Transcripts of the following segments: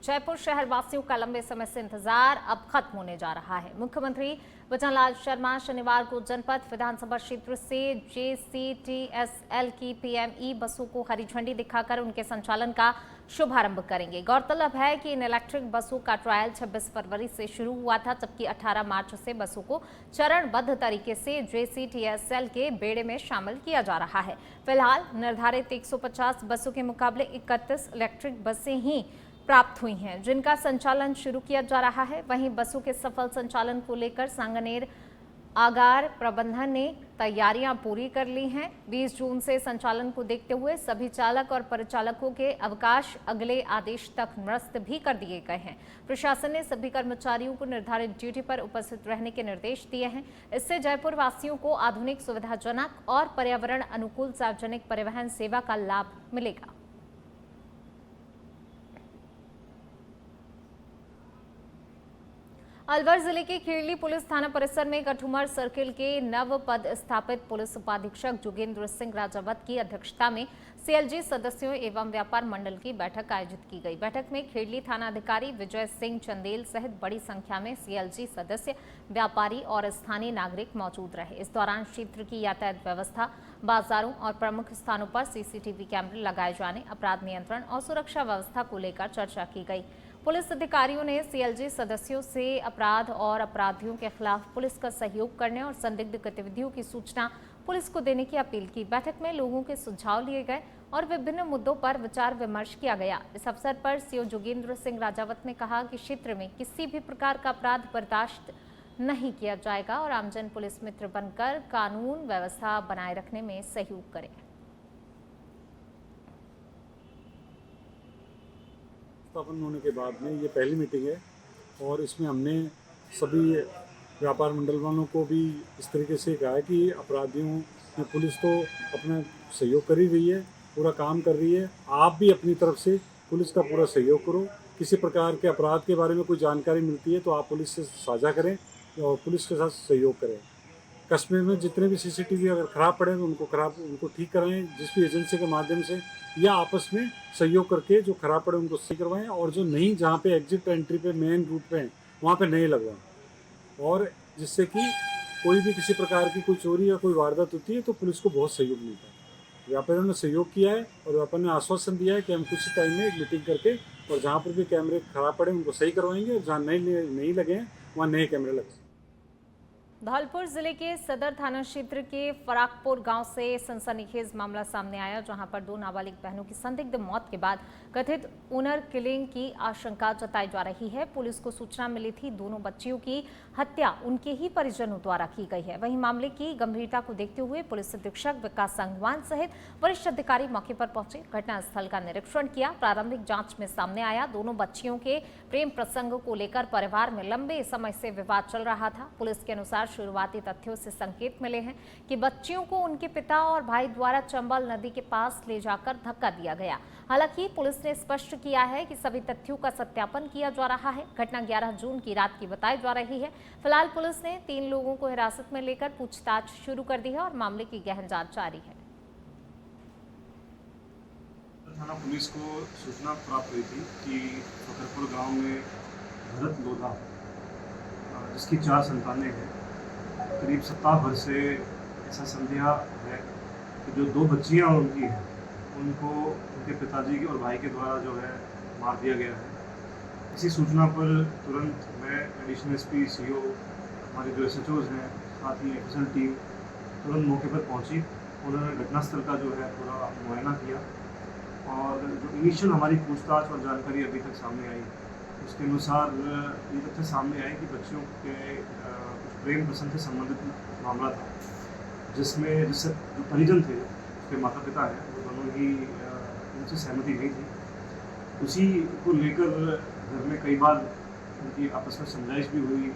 जयपुर शहर वासियों का लंबे समय से इंतजार अब खत्म होने जा रहा है। मुख्यमंत्री वचनलाल शर्मा शनिवार को जनपद विधानसभा क्षेत्र से JCTSL की PME बसों को हरी झंडी दिखाकर उनके संचालन का शुभारंभ करेंगे। गौरतलब है कि इन इलेक्ट्रिक बसों का ट्रायल 26 फरवरी से शुरू हुआ था, जबकि 18 मार्च से बसों को चरणबद्ध तरीके से JCTSL के बेड़े में शामिल किया जा रहा है। फिलहाल निर्धारित 150 बसों के मुकाबले 31 इलेक्ट्रिक बसें ही प्राप्त हुई हैं, जिनका संचालन शुरू किया जा रहा है। वहीं बसों के सफल संचालन को लेकर सांगनेर आगार प्रबंधन ने तैयारियां पूरी कर ली हैं। 20 जून से संचालन को देखते हुए सभी चालक और परिचालकों के अवकाश अगले आदेश तक निरस्त भी कर दिए गए हैं। प्रशासन ने सभी कर्मचारियों को निर्धारित ड्यूटी पर उपस्थित रहने के निर्देश दिए हैं। इससे जयपुर वासियों को आधुनिक, सुविधाजनक और पर्यावरण अनुकूल सार्वजनिक परिवहन सेवा का लाभ मिलेगा। अलवर जिले के खेड़ली पुलिस थाना परिसर में कठुमर सर्किल के नव पद स्थापित पुलिस उपाधीक्षक जोगेंद्र सिंह राजावत की अध्यक्षता में CLG सदस्यों एवं व्यापार मंडल की बैठक आयोजित की गई। बैठक में खेड़ली थाना अधिकारी विजय सिंह चंदेल सहित बड़ी संख्या में CLG सदस्य, व्यापारी और स्थानीय नागरिक मौजूद रहे। इस दौरान क्षेत्र की यातायात व्यवस्था, बाजारों और प्रमुख स्थानों पर CCTV कैमरे लगाए जाने, अपराध नियंत्रण और सुरक्षा व्यवस्था को लेकर चर्चा की गई। पुलिस अधिकारियों ने CLG सदस्यों से अपराध और अपराधियों के खिलाफ पुलिस का सहयोग करने और संदिग्ध गतिविधियों की सूचना पुलिस को देने की अपील की। बैठक में लोगों के सुझाव लिए गए और विभिन्न मुद्दों पर विचार विमर्श किया गया। इस अवसर पर CO जोगेंद्र सिंह राजावत ने कहा कि क्षेत्र में किसी भी प्रकार का अपराध बर्दाश्त नहीं किया जाएगा और आमजन पुलिस मित्र बनकर कानून व्यवस्था बनाए रखने में सहयोग करें। स्थापन होने के बाद में ये पहली मीटिंग है और इसमें हमने सभी व्यापार मंडल वालों को भी इस तरीके से कहा है कि अपराधियों में पुलिस तो अपना सहयोग कर ही रही है, पूरा काम कर रही है। आप भी अपनी तरफ से पुलिस का पूरा सहयोग करो। किसी प्रकार के अपराध के बारे में कोई जानकारी मिलती है तो आप पुलिस से साझा करें और पुलिस के साथ सहयोग करें। कस्बे में जितने भी CCTV अगर ख़राब पड़े तो उनको ठीक कराएं, जिस भी एजेंसी के माध्यम से, या आपस में सहयोग करके जो खराब पड़े उनको सही करवाएं और जो नहीं, जहाँ पे एग्जिट एंट्री पे मेन रूट पे हैं वहाँ पे नहीं लगवाएं। और जिससे कि कोई भी किसी प्रकार की कोई चोरी या कोई वारदात होती है तो पुलिस को बहुत सहयोग मिलता है। व्यापारियों ने सहयोग किया है और व्यापार ने आश्वासन दिया है कि हम कुछ टाइम में एक मीटिंग करके और जहाँ पर भी कैमरे खराब पड़े उनको सही करवाएंगे और जहाँ नहीं लगे हैं वहाँ नए कैमरे लगेंगे। धौलपुर जिले के सदर थाना क्षेत्र के फराकपुर गांव से सनसनीखेज मामला सामने आया, जहां पर 2 नाबालिग बहनों की संदिग्ध मौत के बाद कथित ऑनर किलिंग की आशंका जताई जा रही है। पुलिस को सूचना मिली थी दोनों बच्चियों की हत्या उनके ही परिजनों द्वारा की गई है। वहीं मामले की गंभीरता को देखते हुए पुलिस अधीक्षक विकास संगवान सहित वरिष्ठ अधिकारी मौके पर पहुंचे, घटनास्थल का निरीक्षण किया। प्रारंभिक जांच में सामने आया दोनों बच्चियों के प्रेम प्रसंग को लेकर परिवार में लंबे समय से विवाद चल रहा था। पुलिस के अनुसार शुरुआती तथ्यों से संकेत मिले हैं कि बच्चियों को उनके पिता और भाई द्वारा चंबल नदी के पास ले जाकर धक्का दिया गया। हालांकि पुलिस ने स्पष्ट किया है कि सभी तथ्यों का सत्यापन किया जा रहा है। घटना 11 जून की रात की बताई जा रही है। फिलहाल पुलिस ने 3 लोगों को हिरासत में लेकर पूछताछ शुरू कर दी है और मामले की गहन जांच जारी है। थाना पुलिस को सूचना प्राप्त हुई थी कि फकरपुर गांव में भरत लोधा, जिसकी 4 संतानें हैं, करीब सप्ताह भर से ऐसा संदेह है कि जो 2 बच्चियां उनकी हैं उनको उनके पिताजी और भाई के द्वारा जो है मार दिया गया है। इसी सूचना पर तुरंत मैं एडिशनल SP CO, हमारे जो SHOs हैं, साथ ही FSL टीम तुरंत मौके पर पहुंची। उन्होंने घटनास्थल का जो है पूरा मुआयना किया और जो इनिशियल हमारी पूछताछ और जानकारी अभी तक सामने आई उसके अनुसार ये तथ्य सामने आए कि बच्चियों के कुछ प्रेम प्रसंग से संबंधित मामला था, जिससे जो परिजन थे, उसके माता पिता हैं, वो दोनों ही उनसे सहमति नहीं थी। उसी को लेकर घर में कई बार उनकी आपस में समझाइश भी हुई,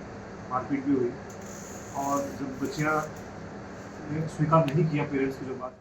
मारपीट भी हुई और जब बच्चियाँ ने स्वीकार नहीं किया पेरेंट्स की जो बात।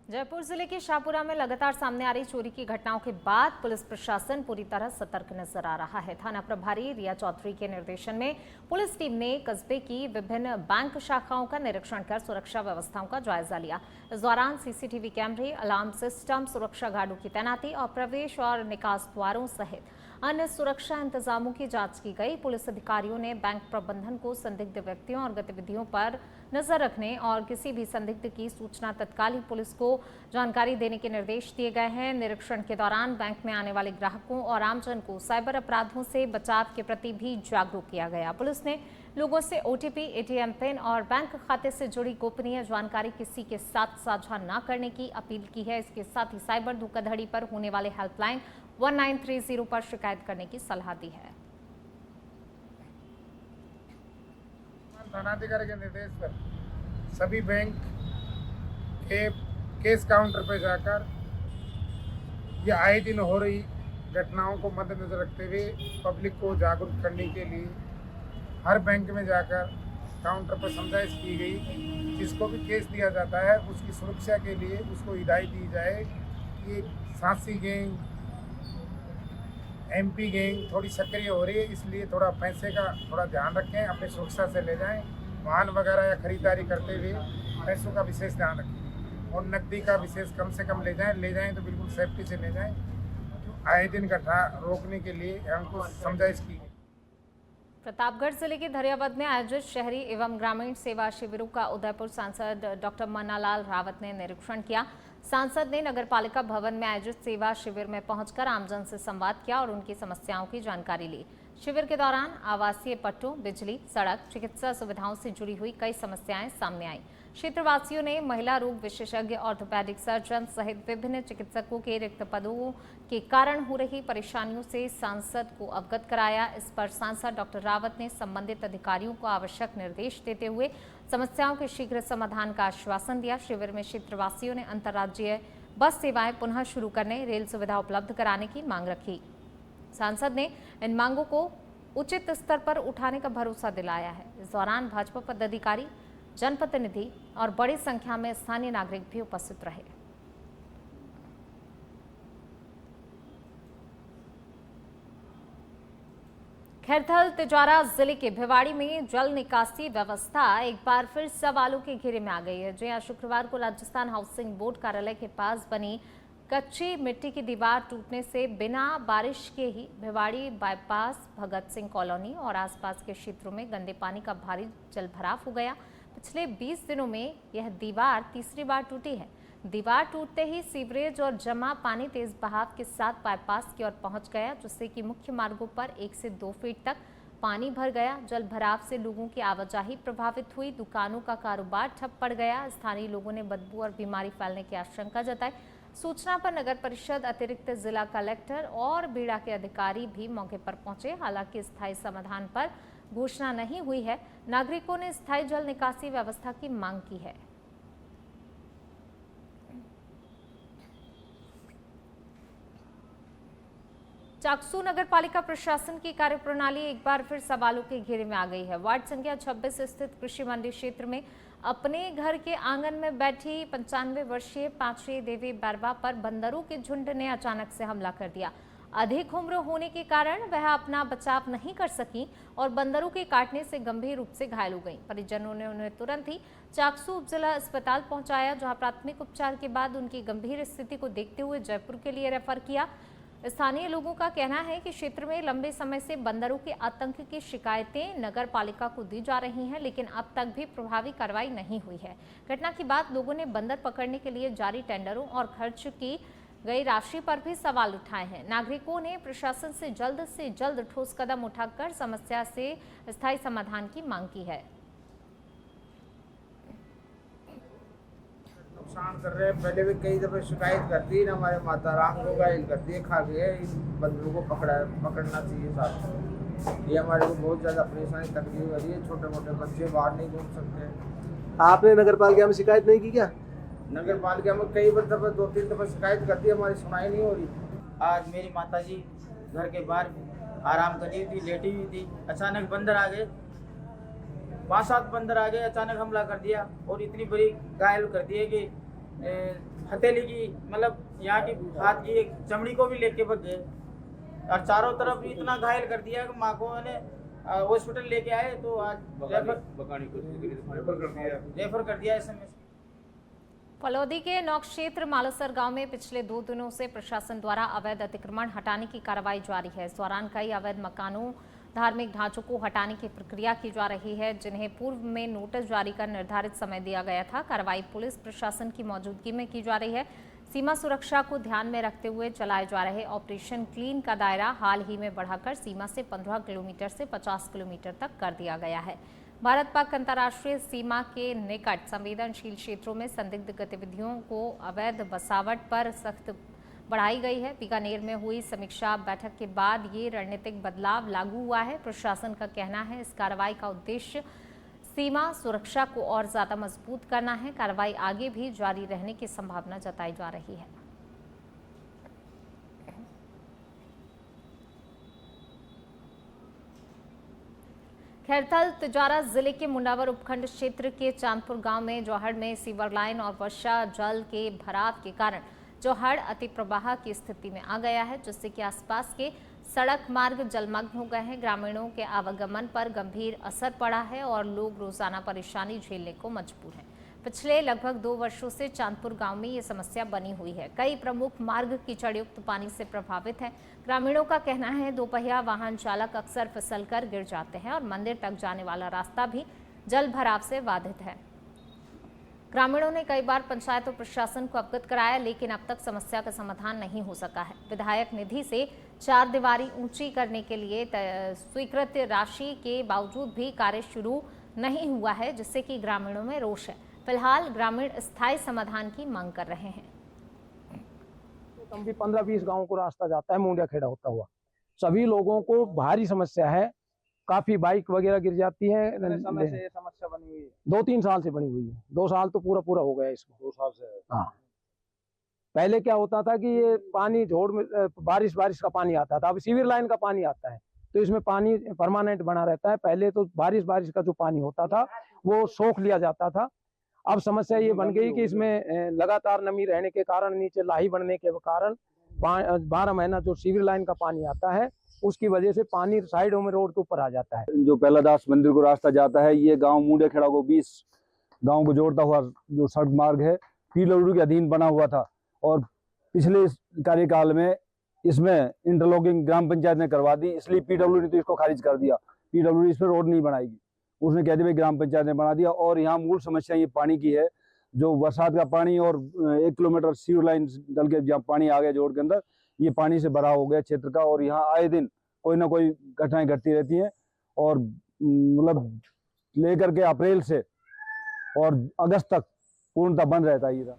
जयपुर जिले के शाहपुरा में लगातार सामने आ रही चोरी की घटनाओं के बाद पुलिस प्रशासन पूरी तरह सतर्क नजर आ रहा है। थाना प्रभारी रिया चौधरी के निर्देशन में पुलिस टीम ने कस्बे की विभिन्न बैंक शाखाओं का निरीक्षण कर सुरक्षा व्यवस्थाओं का जायजा लिया। इस दौरान CCTV कैमरे, अलार्म सिस्टम, सुरक्षा गार्डों की तैनाती और प्रवेश और निकास द्वारों सहित अन्य सुरक्षा इंतजामों की जांच की गई। पुलिस अधिकारियों ने बैंक प्रबंधन को संदिग्ध व्यक्तियों और गतिविधियों पर नजर रखने और किसी भी संदिग्ध की सूचना तत्काल ही पुलिस को जानकारी देने के निर्देश दिए गए हैं। निरीक्षण के दौरान बैंक में आने वाले ग्राहकों और आमजन को साइबर अपराधों से बचाव के प्रति भी जागरूक किया गया। पुलिस ने लोगों से OTP, ATM पिन और बैंक खाते से जुड़ी गोपनीय जानकारी किसी के साथ साझा न करने की अपील की है। इसके साथ ही साइबर धोखाधड़ी पर होने वाले हेल्पलाइन 1930 पर शिकायत करने की सलाह दी है। थानाधिकारी के निर्देश पर सभी बैंक के केस काउंटर पर जाकर ये आए दिन हो रही घटनाओं को मद्देनजर रखते हुए पब्लिक को जागरूक करने के लिए हर बैंक में जाकर काउंटर पर समझाइश की गई। जिसको भी केस दिया जाता है उसकी सुरक्षा के लिए उसको हिदायत दी जाए कि सांसी गैंग, MP गैंग थोड़ी सक्रिय हो रही है, इसलिए थोड़ा पैसे का थोड़ा ध्यान रखें, अपनी सुरक्षा से ले जाएं। वाहन वगैरह या खरीदारी करते हुए पैसों का विशेष ध्यान रखें और नकदी का विशेष कम से कम ले जाएं तो बिल्कुल सेफ्टी से ले जाएं। आए दिन घटना रोकने के लिए हमको समझाइश की। प्रतापगढ़ जिले के धरियावद में आयोजित शहरी एवं ग्रामीण सेवा शिविरों का उदयपुर सांसद डॉक्टर मन्नालाल रावत ने निरीक्षण किया। सांसद ने नगरपालिका भवन में आयोजित सेवा शिविर में पहुंचकर आमजन से संवाद किया और उनकी समस्याओं की जानकारी ली। शिविर के दौरान आवासीय पट्टों, बिजली, सड़क, चिकित्सा सुविधाओं से जुड़ी हुई कई समस्याएं सामने आईं। क्षेत्रवासियों ने महिला रोग विशेषज्ञ, ऑर्थोपेडिक सर्जन सहित विभिन्न चिकित्सकों के रिक्त पदों के कारण हो रही परेशानियों से सांसद को अवगत कराया। इस पर सांसद डॉक्टर रावत ने संबंधित अधिकारियों को आवश्यक निर्देश देते हुए समस्याओं के शीघ्र समाधान का आश्वासन दिया। शिविर में क्षेत्रवासियों ने अंतर्राज्यीय बस सेवाएं पुनः शुरू करने, रेल सुविधा उपलब्ध कराने की मांग रखी। सांसद ने इन मांगों को उचित स्तर पर उठाने का भरोसा दिलाया है। इस दौरान भाजपा पदाधिकारी, जनप्रतिनिधि और बड़ी संख्या में स्थानीय नागरिक भी उपस्थित रहे। खैरथल तिजारा जिले के भिवाड़ी में जल निकासी व्यवस्था एक बार फिर सवालों के घेरे में आ गई है। जहां शुक्रवार को राजस्थान हाउसिंग बोर्ड कार्यालय के पास बनी कच्ची मिट्टी की दीवार टूटने से बिना बारिश के ही भिवाड़ी बाईपास, भगत सिंह कॉलोनी और आसपास के क्षेत्रों में गंदे पानी का भारी जलभराव हो गया। पिछले 20 दिनों में यह दीवार तीसरी बार टूटी है। दीवार टूटते ही सीवरेज और जमा पानी तेज बहाव के साथ बाईपास की ओर पहुंच गया, जिससे कि मुख्य मार्गों पर 1 से 2 फीट तक पानी भर गया। जल भराव से लोगों की आवाजाही प्रभावित हुई, दुकानों का कारोबार ठप पड़ गया। स्थानीय लोगों ने बदबू और बीमारी फैलने की आशंका जताई। सूचना पर नगर परिषद, अतिरिक्त जिला कलेक्टर और बीड़ा के अधिकारी भी मौके पर पहुंचे। हालांकि स्थायी समाधान पर घोषणा नहीं हुई है। नागरिकों ने स्थायी जल निकासी व्यवस्था की मांग की है। चाकसू नगर पालिका प्रशासन की कार्यप्रणाली एक बार फिर सवालों के घेरे में आ गई है। वार्ड संख्या 26 स्थित कृषि मंडी क्षेत्र में अपने घर के आंगन में बैठी 95 वर्षीय पांचवी देवी बरवा पर बंदरों के झुंड ने अचानक से हमला कर दिया। अधिक उम्र होने के कारण वह अपना बचाव नहीं कर सकी और बंदरों के काटने से गंभीर रूप से घायल हो गईं। परिजनों ने उन्हें तुरंत ही चाकसू उपजिला अस्पताल पहुंचाया, जहां प्राथमिक उपचार के बाद उनकी गंभीर स्थिति को देखते हुए जयपुर के लिए रेफर किया। स्थानीय लोगों का कहना है कि क्षेत्र में लंबे समय से बंदरों के आतंक की शिकायतें नगर पालिका को दी जा रही हैं, लेकिन अब तक भी प्रभावी कार्रवाई नहीं हुई है। घटना के बाद लोगों ने बंदर पकड़ने के लिए जारी टेंडरों और खर्च की गई राशि पर भी सवाल उठाए हैं। नागरिकों ने प्रशासन से जल्द ठोस कदम उठाकर समस्या से स्थायी समाधान की मांग की है। नुकसान कर रहे हैं, पहले भी कई दफे शिकायत करती है ना, हमारे माता राम को घायल कर दिए, खा गए। इन बंदरों को पकड़ना चाहिए साथ। ये हमारे को बहुत ज़्यादा परेशानी तकलीफ हो रही है। छोटे मोटे बच्चे बाहर नहीं घूम सकते। आपने नगर पालिका में शिकायत नहीं की क्या? नगर पालिका में कई दफे 2-3 दफे शिकायत करती है, हमारी सुनाई नहीं हो रही। आज मेरी माताजी घर के बाहर आराम कर रही थी, लेटी हुई थी। अचानक बंदर आ गए, 5-7 बंदर आ गए, अचानक हमला कर दिया और इतनी बड़ी घायल कर दिए कि हथेली की, मतलब यहाँ की हाथ की एक चमड़ी को भी लेके भग गए और चारों तरफ इतना घायल कर दिया कि माँ को हॉस्पिटल लेके आए तो आज रेफर कर दिया इस समय। फलौदी के नौक्षेत्र मालसर गांव में पिछले 2 दिनों से प्रशासन द्वारा अवैध अतिक्रमण हटाने की कार्रवाई जारी है। इस दौरान कई अवैध मकानों, धार्मिक ढांचों को हटाने की प्रक्रिया की जा रही है, जिन्हें पूर्व में नोटिस जारी कर निर्धारित समय दिया गया था। कार्रवाई पुलिस प्रशासन की मौजूदगी में की जा रही है। सीमा सुरक्षा को ध्यान में रखते हुए चलाए जा रहे ऑपरेशन क्लीन का दायरा हाल ही में बढ़ाकर सीमा से 15 किलोमीटर से 50 किलोमीटर तक कर दिया गया है। भारत पाक अंतर्राष्ट्रीय सीमा के निकट संवेदनशील क्षेत्रों में संदिग्ध गतिविधियों को अवैध बसावट पर सख्त बढ़ाई गई है। बीकानेर में हुई समीक्षा बैठक के बाद ये रणनीतिक बदलाव लागू हुआ है। प्रशासन का कहना है इस कार्रवाई का उद्देश्य सीमा सुरक्षा को और ज्यादा मजबूत करना है। कार्रवाई आगे भी जारी रहने की संभावना जताई जा रही है। खैरथल तिजारा जिले के मुंडावर उपखंड क्षेत्र के चांदपुर गांव में जोहड़ में सीवर लाइन और वर्षा जल के भराव के कारण जोहड़ अति प्रवाह की स्थिति में आ गया है, जिससे कि आसपास के सड़क मार्ग जलमग्न हो गए हैं। ग्रामीणों के आवागमन पर गंभीर असर पड़ा है और लोग रोजाना परेशानी झेलने को मजबूर हैं। पिछले लगभग 2 वर्षों से चांदपुर गांव में ये समस्या बनी हुई है। कई प्रमुख मार्ग कीचड़युक्त पानी से प्रभावित हैं। ग्रामीणों का कहना है दोपहिया वाहन चालक अक्सर फिसलकर गिर जाते हैं और मंदिर तक जाने वाला रास्ता भी जल भराव से बाधित है। ग्रामीणों ने कई बार पंचायत और प्रशासन को अवगत कराया, लेकिन अब तक समस्या का समाधान नहीं हो सका है। विधायक निधि से 4 दीवारी ऊंची करने के लिए स्वीकृत राशि के बावजूद भी कार्य शुरू नहीं हुआ है, जिससे कि ग्रामीणों में रोष है। फिलहाल ग्रामीण स्थायी समाधान की मांग कर रहे हैं। कम भी 15-20 गांवों को रास्ता जाता है मुंडिया खेड़ा होता हुआ। सभी लोगों को भारी समस्या है, काफी बाइक वगैरह गिर जाती है। समय से ये समस्या बनी हुई है? 2-3 साल से बनी हुई है। 2 साल तो पूरा हो गया इसको। 2 साल से। हाँ, पहले क्या होता था कि ये पानी झोड़ में बारिश का पानी आता था, अब सीवर लाइन का पानी आता है तो इसमें पानी परमानेंट बना रहता है। पहले तो बारिश का जो पानी होता था वो सोख लिया जाता था। अब समस्या ये बन गई कि इसमें लगातार नमी रहने के कारण, नीचे लाही बनने के कारण 12 महीना जो सीवर लाइन का पानी आता है उसकी वजह से पानी साइडों में रोड के ऊपर आ जाता है। जो पहलादास मंदिर को रास्ता जाता है, ये गांव मुंडिया खेड़ा को 20 गांव को जोड़ता हुआ जो सड़क मार्ग है पीडब्ल्यूडी के अधीन बना हुआ था और पिछले कार्यकाल में इसमें इंटरलॉकिंग ग्राम पंचायत ने करवा दी, इसलिए पीडब्ल्यूडी ने तो इसको खारिज कर दिया। पीडब्ल्यूडी इस पर रोड नहीं बनाएगी, उसने कह दिया भाई ग्राम पंचायत ने बना दिया। और यहाँ मूल समस्या ये पानी की है, जो बरसात का पानी और 1 किलोमीटर सीवर लाइन डल के जहाँ पानी आ गया जोड़ के अंदर, ये पानी से भरा हो गया क्षेत्र का और यहाँ आए दिन कोई ना कोई घटनाएं घटती रहती हैं और मतलब लेकर के अप्रैल से और अगस्त तक पूर्णतः बंद रहता है ये।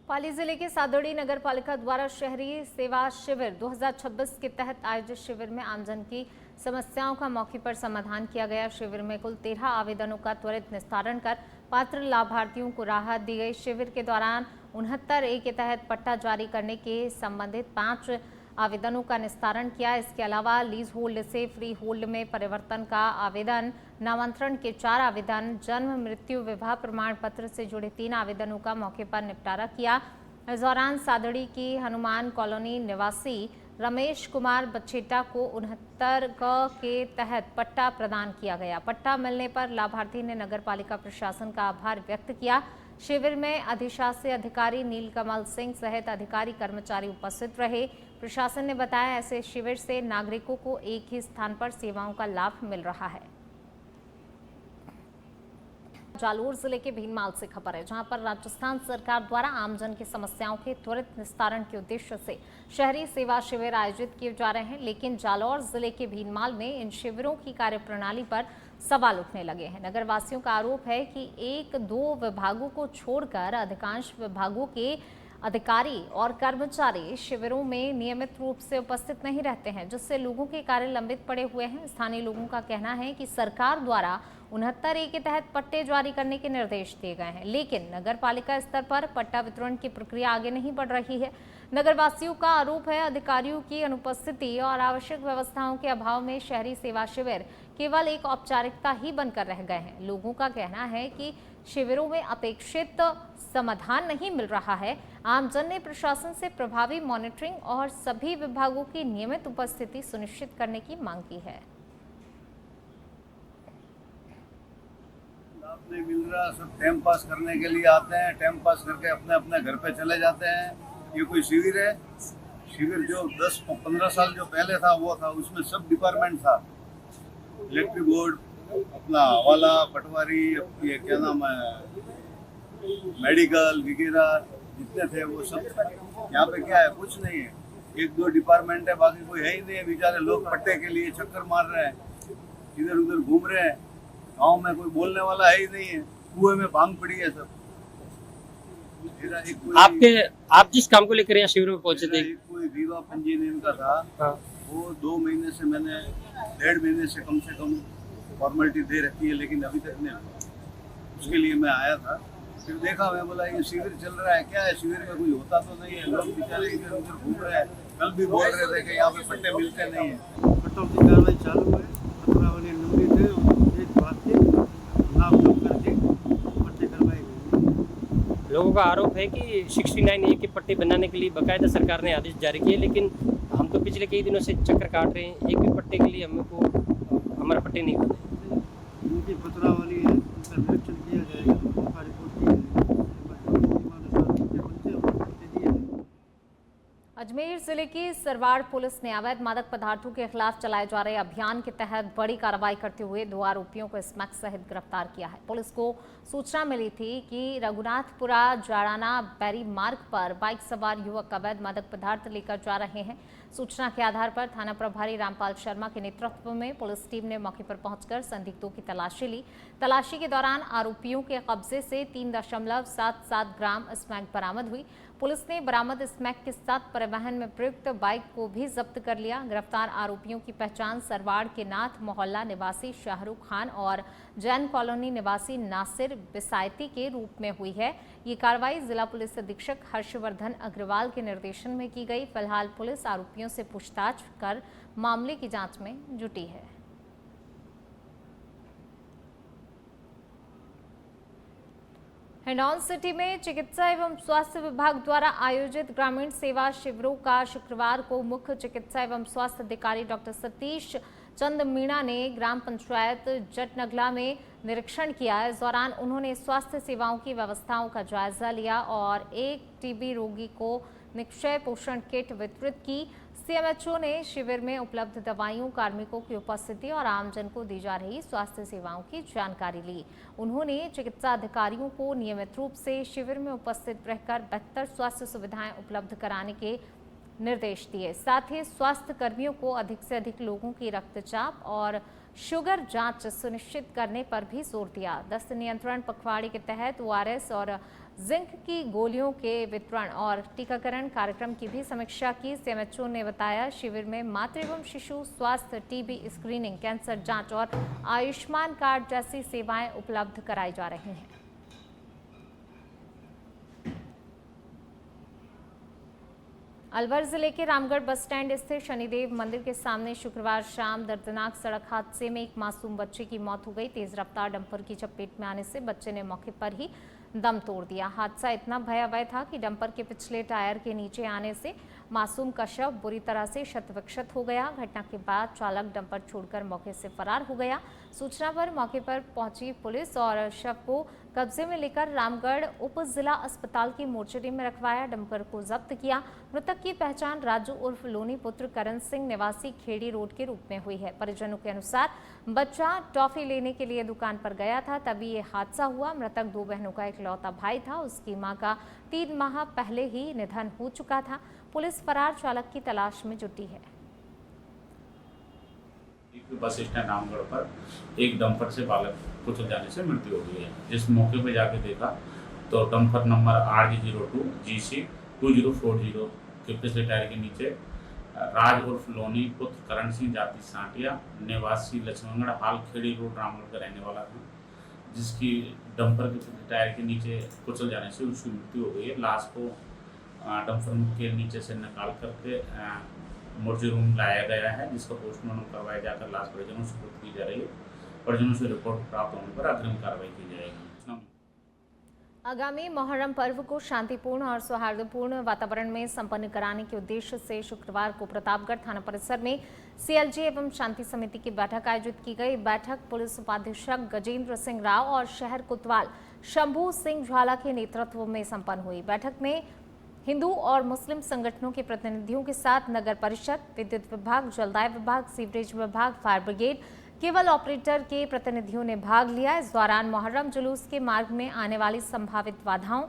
पाली जिले के सादड़ी नगर पालिका द्वारा शहरी सेवा शिविर 2026 के तहत आयोजित शिविर में आमजन की समस्याओं का मौके पर समाधान किया गया। शिविर में कुल 13 आवेदनों का त्वरित निस्तारण कर पात्र लाभार्थियों को राहत दी गई। शिविर के दौरान 69A के तहत पट्टा जारी करने के संबंधित 5 आवेदनों का निस्तारण किया। इसके अलावा लीज होल्ड से फ्री होल्ड में परिवर्तन का आवेदन, नामांतरण के 4 आवेदन, जन्म मृत्यु विवाह प्रमाण पत्र से जुड़े 3 आवेदनों का मौके पर निपटारा किया। इस दौरान सादड़ी की हनुमान कॉलोनी निवासी रमेश कुमार बछेटा को 69 के तहत पट्टा प्रदान किया गया। पट्टा मिलने पर लाभार्थी ने नगर पालिका प्रशासन का आभार व्यक्त किया। शिविर में अधिशासी अधिकारी नीलकमल सिंह सहित अधिकारी कर्मचारी उपस्थित रहे। प्रशासन ने बताया ऐसे शिविर से नागरिकों को एक ही स्थान पर सेवाओं का लाभ मिल रहा है। जालोर जिले के भीनमाल से खबर है, जहां पर राजस्थान सरकार द्वारा आमजन की समस्याओं के त्वरित निस्तारण के उद्देश्य से शहरी सेवा शिविर आयोजित किए जा रहे हैं, लेकिन जालोर जिले के भीनमाल में इन शिविरों की कार्यप्रणाली पर सवाल उठने लगे हैं। नगरवासियों का आरोप है कि 1-2 विभागों को छोड़कर अधिकांश विभागों के अधिकारी और कर्मचारी शिविरों में नियमित रूप से उपस्थित नहीं रहते हैं, जिससे लोगों के कार्य लंबित पड़े हुए हैं। स्थानीय लोगों का कहना है कि सरकार द्वारा 69A के तहत पट्टे जारी करने के निर्देश दिए गए हैं, लेकिन नगर पालिका स्तर पर पट्टा वितरण की प्रक्रिया आगे नहीं बढ़ रही है। नगरवासियों का आरोप है अधिकारियों की अनुपस्थिति और आवश्यक व्यवस्थाओं के अभाव में शहरी सेवा शिविर केवल एक औपचारिकता ही बनकर रह गए हैं। लोगों का कहना है कि शिविरों में अपेक्षित समाधान नहीं मिल रहा है। आमजन ने प्रशासन से प्रभावी मॉनिटरिंग और सभी विभागों की नियमित उपस्थिति सुनिश्चित करने की मांग की है। लाभ नहीं मिल रहा, सब टाइम पास करने के लिए आते हैं, टाइम पास करके अपने अपने घर पे चले जाते हैं। ये कोई शिविर है? शिविर जो 10-15 साल जो पहले था वो था, उसमें सब डिपार्टमेंट था, इलेक्ट्रिक बोर्ड, अपना हवाला, पटवारी, ये क्या नाम है, मेडिकल वगैरह जितने थे वो सब। यहाँ पे क्या है, कुछ नहीं है, 1-2 डिपार्टमेंट है, बाकी कोई है ही नहीं है। बेचारे लोग पट्टे के लिए चक्कर मार रहे हैं, इधर उधर घूम रहे हैं, गाँव में कोई बोलने वाला है ही नहीं है, कुएं में भांग पड़ी है सब। आप जिस काम को लेकर यहाँ शिविर में पहुंचे थे, कोई विवाह पंजीयन का था, वो 2 महीने से, मैंने 1.5 महीने से कम फॉर्मेलिटी दे रखी है, लेकिन अभी तक नहीं हुआ। उसके लिए मैं आया था, फिर देखा, मैं बोला ये शिविर चल रहा है, क्या है शिविर में, कोई होता तो नहीं है, लोग बेचारे इधर उधर घूम रहे हैं। कल भी बोल रहे थे कि यहाँ पे पट्टे मिलते नहीं है। कटौती कार्रवाई चालू है, पथरा वाले नंबरी थे, एक बात थी, नाम करके पट्टे करवाए गए। लोगों का आरोप है कि 69A के पट्टे बनाने के लिए बाकायदा सरकार ने आदेश जारी किए, लेकिन हम तो पिछले कई दिनों से चक्कर काट रहे हैं, एक भी पट्टे के लिए हमको हमारा पट्टे नहीं बने। उनकी पथरा वाली है, उनका निरीक्षण किया जाएगा, उनका रिपोर्ट किया जाएगा। अजमेर जिले की सरवाड़ पुलिस ने अवैध मादक पदार्थों के खिलाफ चलाए जा रहे अभियान के तहत बड़ी कार्रवाई करते हुए 2 आरोपियों को स्मैक सहित गिरफ्तार किया है। पुलिस को सूचना मिली थी कि रघुनाथपुरा जाड़ाना बैरी मार्ग पर बाइक सवार युवक अवैध मादक पदार्थ लेकर जा रहे हैं। सूचना के आधार पर थाना प्रभारी रामपाल शर्मा के नेतृत्व में पुलिस टीम ने मौके पर पहुंचकर संदिग्धों की तलाशी ली। तलाशी के दौरान आरोपियों के कब्जे से 3.77 ग्राम स्मैक बरामद हुई। पुलिस ने बरामद स्मैक के साथ परिवहन में प्रयुक्त बाइक को भी जब्त कर लिया। गिरफ्तार आरोपियों की पहचान सरवाड़ के नाथ मोहल्ला निवासी शाहरुख खान और जैन कॉलोनी निवासी नासिर बिसायती के रूप में हुई है। ये कार्रवाई जिला पुलिस अधीक्षक हर्षवर्धन अग्रवाल के निर्देशन में की गई। फिलहाल पुलिस आरोपियों से पूछताछ कर मामले की जांच में जुटी है। हिंडौन सिटी में चिकित्सा एवं स्वास्थ्य विभाग द्वारा आयोजित ग्रामीण सेवा शिविरों का शुक्रवार को मुख्य चिकित्सा एवं स्वास्थ्य अधिकारी डॉक्टर सतीश चंद मीणा ने ग्राम पंचायत जटनगला में निरीक्षण किया। इस दौरान उन्होंने स्वास्थ्य सेवाओं की व्यवस्थाओं का जायजा लिया और एक टीबी रोगी को निक्षय पोषण किट वितरित की। सीएमएचओ ने शिविर में उपलब्ध दवाइयों, कार्मिकों की उपस्थिति और आमजन को दी जा रही स्वास्थ्य सेवाओं की जानकारी ली। उन्होंने चिकित्सा अधिकारियों को नियमित रूप से शिविर में उपस्थित रहकर बेहतर स्वास्थ्य सुविधाएं उपलब्ध कराने के निर्देश दिए। साथ ही स्वास्थ्य कर्मियों को अधिक से अधिक लोगों की रक्तचाप और शुगर जांच सुनिश्चित करने पर भी जोर दिया। दस्त नियंत्रण पखवाड़े के तहत ओआरएस और जिंक की गोलियों के वितरण और टीकाकरण कार्यक्रम की भी समीक्षा की। सीएमएचओ ने बताया शिविर में मातृ एवं शिशु स्वास्थ्य, टीबी स्क्रीनिंग, कैंसर जांच और आयुष्मान कार्ड जैसी सेवाएं उपलब्ध कराई जा रही हैं। अलवर जिले के रामगढ़ बस स्टैंड स्थित शनिदेव मंदिर के सामने शुक्रवार शाम दर्दनाक सड़क हादसे में एक मासूम बच्चे की मौत हो गई। तेज रफ्तार डंपर की चपेट में आने से बच्चे ने मौके पर ही दम तोड़ दिया। हादसा इतना भयावह था कि डंपर के पिछले टायर के नीचे आने से मासूम का शव बुरी तरह से क्षत-विक्षत हो गया। घटना के बाद चालक डंपर छोड़कर मौके से फरार हो गया। सूचना पर मौके पर पहुंची पुलिस और शव को कब्जे में लेकर रामगढ़ उप जिला अस्पताल की मोर्चरी में रखवाया। डंपर को जब्त किया। मृतक की पहचान राजू उर्फ लोनी पुत्र करण सिंह निवासी खेड़ी रोड के रूप में हुई है। परिजनों के अनुसार बच्चा टॉफी लेने के लिए दुकान पर गया था, तभी ये हादसा हुआ। मृतक 2 बहनों का इकलौता भाई था। उसकी मां का 3 माह पहले ही निधन हो चुका था। पुलिस फरार चालक की तलाश में जुटी है। बस स्टैंड रामगढ़ पर एक डंपर से बालक कुचल जाने से मृत्यु हो गई है। जिस मौके पर जाके देखा तो डंपर नंबर RG02 GC 2040 के पिछले टायर के नीचे राज उर्फ लोनी पुत्र करण सिंह जाति सांटिया निवासी लक्ष्मणगढ़ हाल खेड़ी रोड रामगढ़ का रहने वाला था, जिसकी डंपर के पिछले टायर के नीचे कुचल जाने से उसकी मृत्यु हो गई है। लाश को डंपर के नीचे से निकाल करके मोर्चरी रूम लाया गया है, जिसका पोस्टमार्टम करवाया जाकर लाश परिजनों से की जा रही है। परिजनों से रिपोर्ट प्राप्त होने पर अग्रिम कार्रवाई की जाएगी। आगामी मोहर्रम पर्व को शांतिपूर्ण और सौहार्दपूर्ण वातावरण में संपन्न कराने के उद्देश्य से शुक्रवार को प्रतापगढ़ थाना परिसर में सीएलजी एवं शांति समिति की बैठक आयोजित की गई। बैठक पुलिस उपाधीक्षक गजेंद्र सिंह राव और शहर कोतवाल शंभू सिंह ज्वाला के नेतृत्व में संपन्न हुई। बैठक में हिंदू और मुस्लिम संगठनों के प्रतिनिधियों के साथ नगर परिषद, विद्युत विभाग, जलदाय विभाग, सीवरेज विभाग, फायर ब्रिगेड, केवल ऑपरेटर के प्रतिनिधियों ने भाग लिया। इस दौरान मुहर्रम जुलूस के मार्ग में आने वाली संभावित बाधाओं,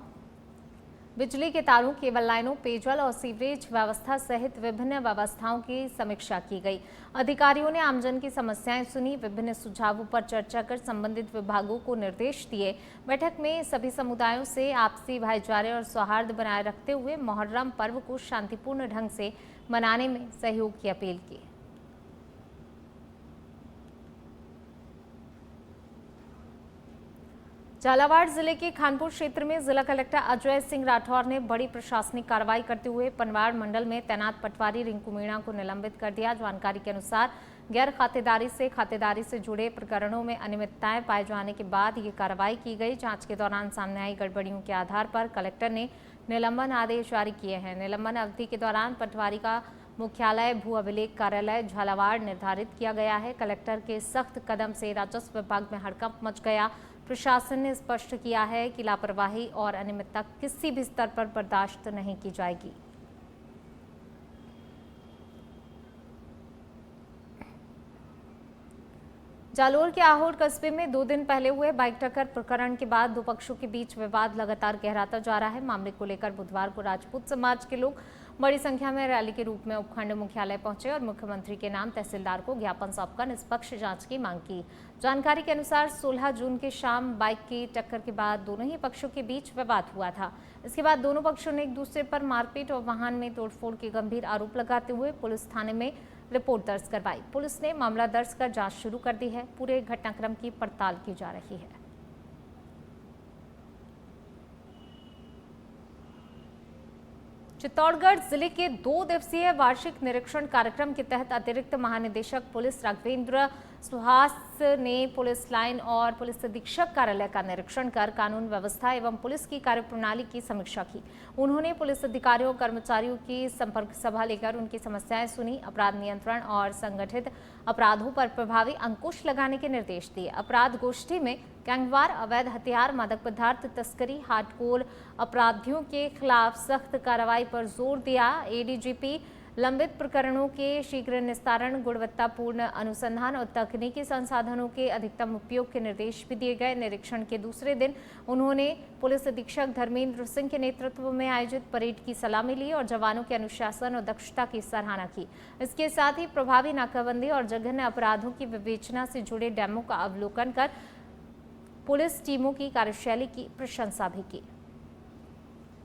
बिजली के तारों, केबल लाइनों, पेयजल और सीवरेज व्यवस्था सहित विभिन्न व्यवस्थाओं की समीक्षा की गई। अधिकारियों ने आमजन की समस्याएं सुनी, विभिन्न सुझावों पर चर्चा कर संबंधित विभागों को निर्देश दिए। बैठक में सभी समुदायों से आपसी भाईचारे और सौहार्द बनाए रखते हुए मुहर्रम पर्व को शांतिपूर्ण ढंग से मनाने में सहयोग की अपील की। झालावाड़ जिले के खानपुर क्षेत्र में जिला कलेक्टर अजय सिंह राठौर ने बड़ी प्रशासनिक कार्रवाई करते हुए पनवाड़ मंडल में तैनात पटवारी रिंकू मीणा को निलंबित कर दिया। जानकारी के अनुसार गैर खातेदारी से जुड़े प्रकरणों में अनियमितताएं पाए जाने के बाद ये कार्रवाई की गई। जांच के दौरान सामने आई गड़बड़ियों के आधार पर कलेक्टर ने निलंबन आदेश जारी किए हैं। निलंबन अवधि के दौरान पटवारी का मुख्यालय भू अभिलेख कार्यालय झालावाड़ निर्धारित किया गया है। कलेक्टर के सख्त कदम से राजस्व विभाग में हड़कंप मच गया। प्रशासन ने स्पष्ट किया है कि लापरवाही और अनियमितता किसी भी स्तर पर बर्दाश्त नहीं की जाएगी। जालोर के आहोर कस्बे में 2 दिन पहले हुए बाइक टक्कर प्रकरण के बाद दो पक्षों के बीच विवाद लगातार गहराता जा रहा है। मामले को लेकर बुधवार को राजपूत समाज के लोग बड़ी संख्या में रैली के रूप में उपखंड मुख्यालय पहुंचे और मुख्यमंत्री के नाम तहसीलदार को ज्ञापन सौंपकर निष्पक्ष जांच की मांग की। जानकारी के अनुसार 16 जून की शाम बाइक की टक्कर के बाद दोनों ही पक्षों के बीच विवाद हुआ था। इसके बाद दोनों पक्षों ने एक दूसरे पर मारपीट और वाहन में तोड़फोड़ के गंभीर आरोप लगाते हुए पुलिस थाने में रिपोर्ट दर्ज करवाई। पुलिस ने मामला दर्ज कर जांच शुरू कर दी है। पूरे घटनाक्रम की पड़ताल की जा रही है। चित्तौड़गढ़ जिले के 2 दिवसीय वार्षिक निरीक्षण कार्यक्रम के तहत अतिरिक्त महानिदेशक पुलिस राघवेंद्र सुहास ने पुलिस लाइन और पुलिस अधीक्षक कार्यालय का निरीक्षण कर कानून व्यवस्था एवं पुलिस की कार्यप्रणाली की समीक्षा की। उन्होंने पुलिस अधिकारियों और कर्मचारियों की संपर्क सभा लेकर उनकी समस्याएं सुनी। अपराध नियंत्रण और संगठित अपराधों पर प्रभावी अंकुश लगाने के निर्देश दिए। अपराध गोष्ठी में गैंगवार, अवैध हथियार, मादक पदार्थ तस्करी, हार्डकोर अपराधियों के खिलाफ सख्त कार्रवाई पर जोर दिया। एडीजीपी लंबित प्रकरणों के शीघ्र निस्तारण, गुणवत्तापूर्ण अनुसंधान और तकनीकी संसाधनों के अधिकतम उपयोग के निर्देश भी दिए गए। निरीक्षण के दूसरे दिन उन्होंने पुलिस अधीक्षक धर्मेंद्र सिंह के नेतृत्व में आयोजित परेड की सलामी ली और जवानों के अनुशासन और दक्षता की सराहना की। इसके साथ ही प्रभावी नाकाबंदी और जघन्य अपराधों की विवेचना से जुड़े डेमो का अवलोकन कर पुलिस टीमों की कार्यशैली की प्रशंसा भी की।